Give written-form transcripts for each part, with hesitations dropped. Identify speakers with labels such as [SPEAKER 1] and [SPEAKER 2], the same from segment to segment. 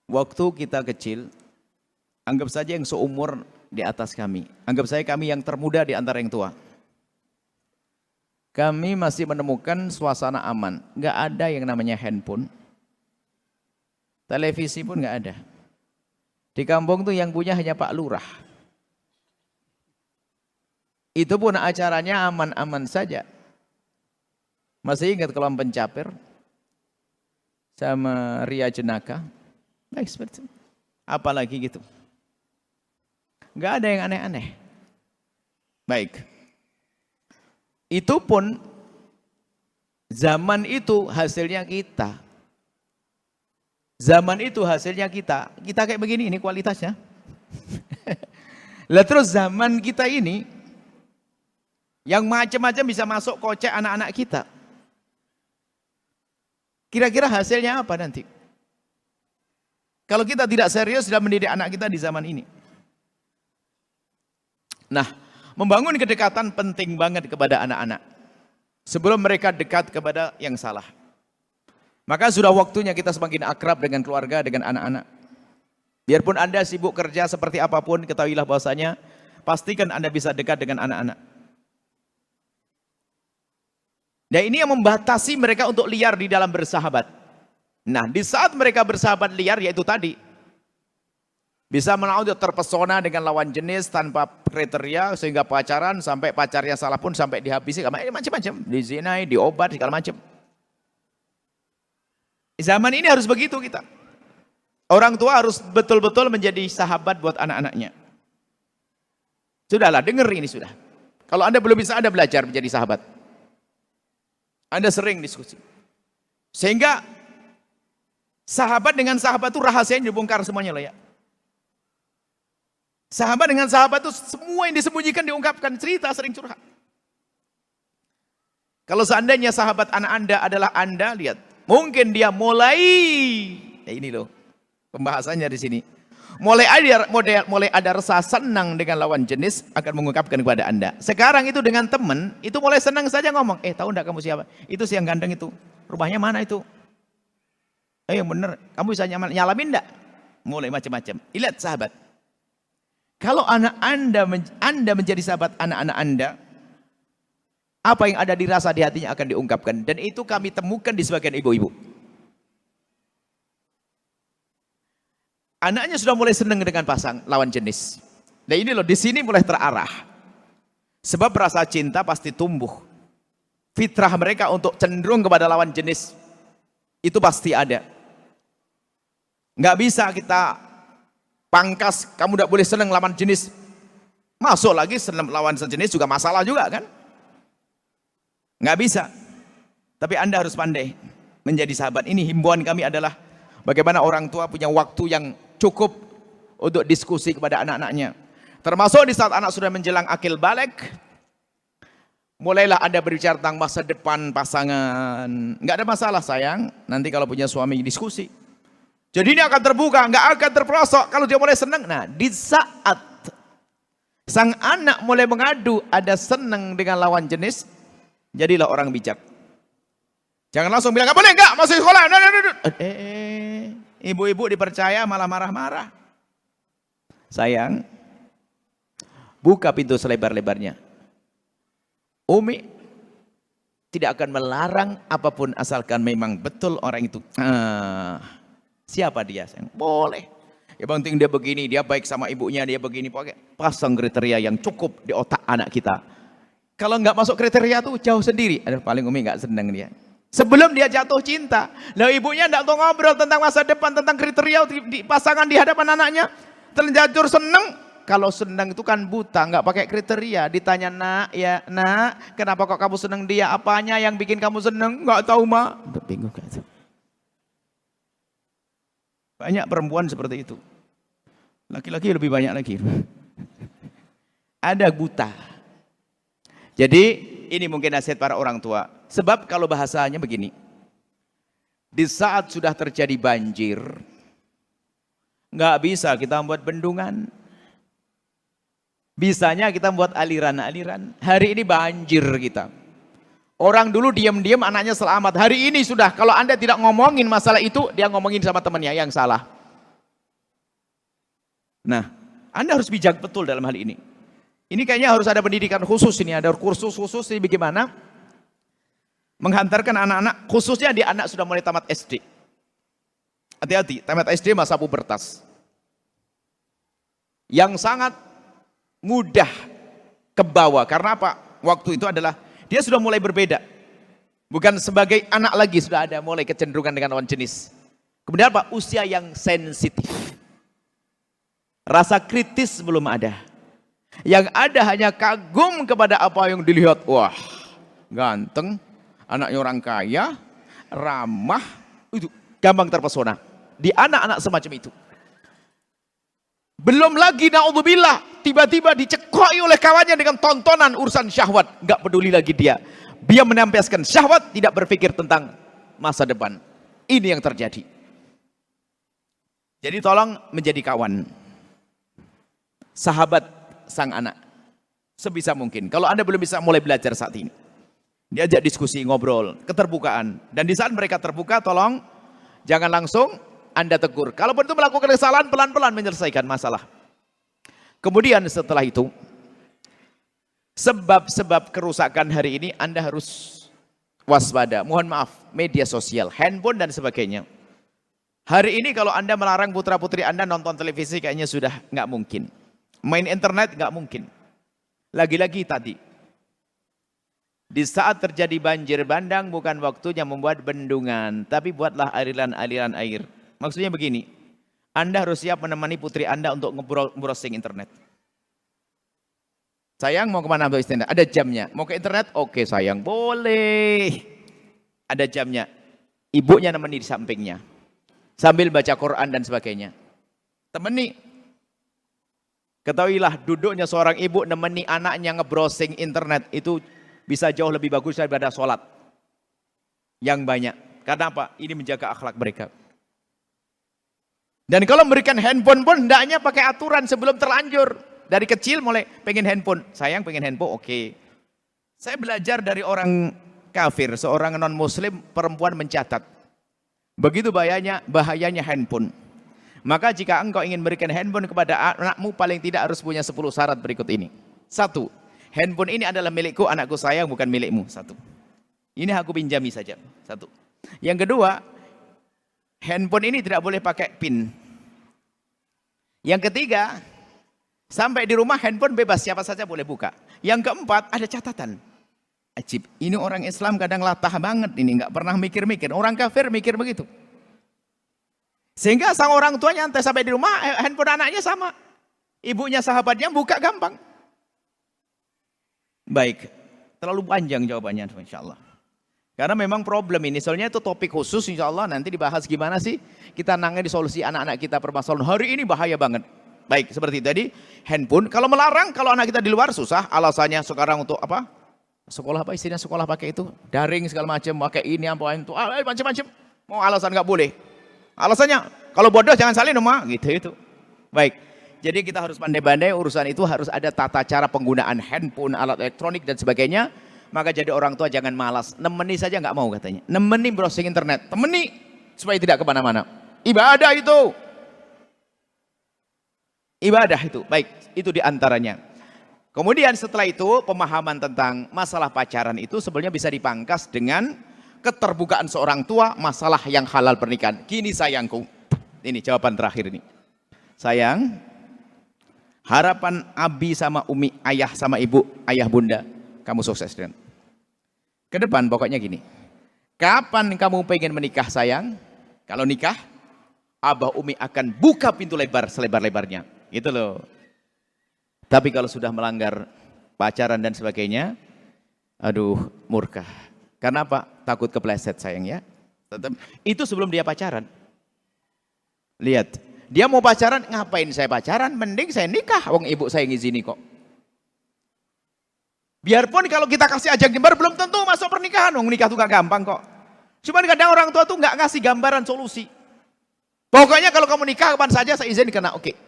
[SPEAKER 1] Waktu kita kecil, anggap saja yang seumur di atas kami. Anggap saja kami yang termuda di antara yang tua. Kami masih menemukan suasana aman. Nggak ada yang namanya handphone. Televisi pun nggak ada. Di kampung tuh yang punya hanya Pak Lurah. Itu pun acaranya aman-aman saja. Masih ingat Kolam Pencapir sama Ria Jenaka? Baik seperti itu. Apalagi gitu. Nggak ada yang aneh-aneh. Baik. Itu pun zaman itu hasilnya kita. Zaman itu hasilnya kita. Kita kayak begini, ini kualitasnya. Lah terus zaman kita ini yang macam-macam bisa masuk kocek anak-anak kita. Kira-kira hasilnya apa nanti? Kalau kita tidak serius dalam mendidik anak kita di zaman ini. Nah, membangun kedekatan penting banget kepada anak-anak. Sebelum mereka dekat kepada yang salah. Maka sudah waktunya kita semakin akrab dengan keluarga, dengan anak-anak. Biarpun Anda sibuk kerja seperti apapun, ketahuilah bahwasanya pastikan Anda bisa dekat dengan anak-anak. Dan ini yang membatasi mereka untuk liar di dalam bersahabat. Nah, di saat mereka bersahabat liar, yaitu tadi, bisa menaudut terpesona dengan lawan jenis tanpa kriteria, sehingga pacaran, sampai pacarnya salah pun sampai dihabisi, macam-macam, dizinai, diobat, segala macam. Zaman ini harus begitu kita. Orang tua harus betul-betul menjadi sahabat buat anak-anaknya. Sudahlah, dengar ini sudah. Kalau Anda belum bisa, Anda belajar menjadi sahabat. Anda sering diskusi. Sehingga sahabat dengan sahabat itu rahasianya dibongkar semuanya loh ya. Sahabat dengan sahabat itu semua yang disembunyikan diungkapkan, cerita sering curhat. Kalau seandainya sahabat anak Anda adalah Anda, lihat. Mungkin dia mulai, ini loh pembahasannya di sini. Mulai ada rasa senang dengan lawan jenis akan mengungkapkan kepada Anda. Sekarang itu dengan teman, itu mulai senang saja ngomong, tahu enggak kamu siapa? Itu si yang ganteng itu. Rumahnya mana itu? Yang bener, kamu bisa nyalamin enggak? Mulai macam-macam. Lihat sahabat. Kalau anak Anda menjadi sahabat anak-anak Anda, apa yang ada di rasa di hatinya akan diungkapkan. Dan itu kami temukan di sebagian ibu-ibu. Anaknya sudah mulai senang dengan pasang lawan jenis. Dan ini loh, di sini mulai terarah. Sebab rasa cinta pasti tumbuh. Fitrah mereka untuk cenderung kepada lawan jenis itu pasti ada. Nggak bisa kita pangkas, kamu tidak boleh senang lawan jenis. Masuk lagi senang lawan sejenis juga masalah juga kan? Nggak bisa. Tapi Anda harus pandai menjadi sahabat. Ini himbauan kami adalah bagaimana orang tua punya waktu yang cukup untuk diskusi kepada anak-anaknya. Termasuk di saat anak sudah menjelang akil balik, mulailah Anda berbicara tentang masa depan pasangan. Nggak ada masalah sayang, nanti kalau punya suami diskusi. Jadi ini akan terbuka, nggak akan terperosok kalau dia mulai senang. Nah, di saat sang anak mulai mengadu ada senang dengan lawan jenis, jadilah orang bijak. Jangan langsung bilang, nggak boleh, nggak, masih sekolah. Ibu-ibu dipercaya malah marah-marah. Sayang, buka pintu selebar-lebarnya. Umi tidak akan melarang apapun asalkan memang betul orang itu. Siapa dia? Sayang? Boleh. Ya penting dia begini, dia baik sama ibunya, dia begini. Pasang kriteria yang cukup di otak anak kita. Kalau nggak masuk kriteria tuh jauh sendiri. Aduh, paling Umi nggak senang dia. Sebelum dia jatuh cinta, lah ibunya nggak tahu ngobrol tentang masa depan, tentang kriteria di pasangan di hadapan anaknya. Terlanjur seneng. Kalau senang itu kan buta, nggak pakai kriteria. Ditanya, nak, ya nak, kenapa kok kamu senang dia? Apanya yang bikin kamu senang? Nggak tahu mak. Bingung kan? Banyak perempuan seperti itu. Laki-laki lebih banyak lagi. Ada buta. Jadi ini mungkin nasihat para orang tua. Sebab kalau bahasanya begini, di saat sudah terjadi banjir, nggak bisa kita membuat bendungan. Bisanya kita membuat aliran-aliran. Hari ini banjir kita. Orang dulu diam-diam anaknya selamat. Hari ini sudah, kalau Anda tidak ngomongin masalah itu, dia ngomongin sama temannya yang salah. Nah, Anda harus bijak betul dalam hal ini. Ini kayaknya harus ada pendidikan khusus ini, ada kursus khusus ini bagaimana menghantarkan anak-anak, khususnya di anak sudah mulai tamat SD. Hati-hati, tamat SD masa pubertas. Yang sangat mudah kebawa, karena apa? Waktu itu adalah, dia sudah mulai berbeda. Bukan sebagai anak lagi, sudah ada mulai kecenderungan dengan lawan jenis. Kemudian apa? Usia yang sensitif. Rasa kritis belum ada. Yang ada hanya kagum kepada apa yang dilihat. Wah, ganteng, anaknya orang kaya, ramah, itu gampang terpesona. Di anak-anak semacam itu. Belum lagi naudzubillah, tiba-tiba dicekoi oleh kawannya dengan tontonan urusan syahwat. Gak peduli lagi dia. Dia melampiaskan syahwat, tidak berpikir tentang masa depan. Ini yang terjadi. Jadi tolong menjadi kawan, sahabat sang anak sebisa mungkin. Kalau Anda belum bisa mulai belajar saat ini, diajak diskusi, ngobrol, keterbukaan. Dan di saat mereka terbuka, tolong jangan langsung Anda tegur. Kalaupun itu melakukan kesalahan, pelan-pelan menyelesaikan masalah. Kemudian setelah itu, sebab-sebab kerusakan hari ini Anda harus waspada. Mohon maaf, media sosial, handphone dan sebagainya. Hari ini kalau Anda melarang putra-putri Anda nonton televisi, kayaknya sudah nggak mungkin. Main internet nggak mungkin. Lagi-lagi tadi, di saat terjadi banjir bandang, bukan waktunya membuat bendungan, tapi buatlah aliran-aliran air. Maksudnya begini, Anda harus siap menemani putri Anda untuk browsing internet. Sayang, mau kemana untuk internet? Ada jamnya. Mau ke internet? Oke sayang, boleh. Ada jamnya. Ibunya nemeni di sampingnya, sambil baca Quran dan sebagainya. Temani. Ketahuilah, duduknya seorang ibu nemeni anaknya nge-browsing internet itu bisa jauh lebih bagus daripada sholat yang banyak. Karena apa? Ini menjaga akhlak mereka. Dan kalau memberikan handphone pun hendaknya pakai aturan sebelum terlanjur. Dari kecil mulai pengen handphone. Sayang pengen handphone, oke. Saya belajar dari orang kafir, seorang non-muslim perempuan mencatat. Begitu bahayanya handphone. Maka jika engkau ingin berikan handphone kepada anakmu, paling tidak harus punya 10 syarat berikut ini. 1. Handphone ini adalah milikku, anakku sayang, bukan milikmu. 1. Ini aku pinjami saja. 1. Yang kedua, handphone ini tidak boleh pakai PIN. Yang ketiga, sampai di rumah handphone bebas, siapa saja boleh buka. Yang keempat, ada catatan. Ajib, ini orang Islam kadang latah banget ini, nggak pernah mikir-mikir. Orang kafir mikir begitu. Sehingga sang orang tua nyantai sampai di rumah, handphone anaknya sama. Ibunya sahabatnya buka gampang. Baik, terlalu panjang jawabannya insya Allah. Karena memang problem ini, soalnya itu topik khusus insya Allah nanti dibahas gimana sih kita nangani solusi anak-anak kita permasalahan. Hari ini bahaya banget. Baik, seperti tadi, handphone. Kalau melarang, kalau anak kita di luar susah, alasannya sekarang untuk apa? Sekolah apa istilahnya sekolah pakai itu? Daring segala macam, pakai ini apa itu, macam-macam. Mau alasan nggak boleh. Alasannya, kalau bodoh jangan salin rumah, gitu itu. Baik, jadi kita harus pandai-pandai urusan itu, harus ada tata cara penggunaan handphone, alat elektronik dan sebagainya. Maka jadi orang tua jangan malas, nemeni saja nggak mau katanya. Nemeni browsing internet, temeni supaya tidak kemana-mana. Ibadah itu. Ibadah itu, baik, itu diantaranya. Kemudian setelah itu, pemahaman tentang masalah pacaran itu sebenarnya bisa dipangkas dengan keterbukaan seorang tua, masalah yang halal pernikahan. Gini sayangku, ini jawaban terakhir ini. Sayang, harapan Abi sama Umi, ayah sama ibu, ayah bunda, kamu sukses dengan. Ke depan pokoknya gini, kapan kamu pengen menikah sayang? Kalau nikah, Abah Umi akan buka pintu lebar selebar-lebarnya. Gitu loh. Tapi kalau sudah melanggar pacaran dan sebagainya, aduh murka. Karena apa? Takut kepleset sayang ya. Tetap. Itu sebelum dia pacaran. Lihat, dia mau pacaran, ngapain saya pacaran? Mending saya nikah, wong ibu saya ngizini kok. Biarpun kalau kita kasih ajak jembar, belum tentu masuk pernikahan. Wong nikah tuh gak gampang kok. Cuman kadang orang tua tuh gak ngasih gambaran solusi. Pokoknya kalau kamu nikah kapan saja saya izin karena oke.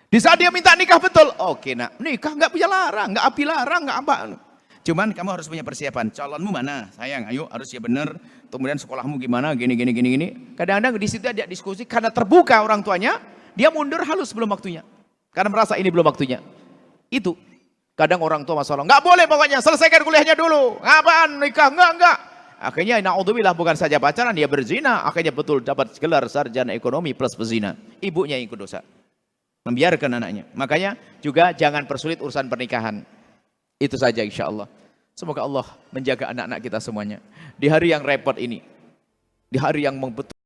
[SPEAKER 1] Di saat dia minta nikah betul, oke nak, nikah nggak bisa larang, nggak api larang, nggak apa. Cuman kamu harus punya persiapan. Calonmu mana, sayang? Ayo harus ya bener. Kemudian sekolahmu gimana? Gini. Kadang-kadang di situ ada diskusi karena terbuka orang tuanya. dia mundur halus sebelum waktunya. Karena merasa ini belum waktunya. Itu. Kadang orang tua masalah, nggak boleh pokoknya, selesaikan kuliahnya dulu. Ngapaan nikah? Enggak. Akhirnya naudzubillah bukan saja pacaran, dia berzina. Akhirnya betul dapat gelar sarjana ekonomi plus pezina. Ibunya yang ikut dosa. Membiarkan anaknya. Makanya juga jangan persulit urusan pernikahan. Itu saja insya Allah. Semoga Allah menjaga anak-anak kita semuanya. Di hari yang repot ini. Di hari yang betul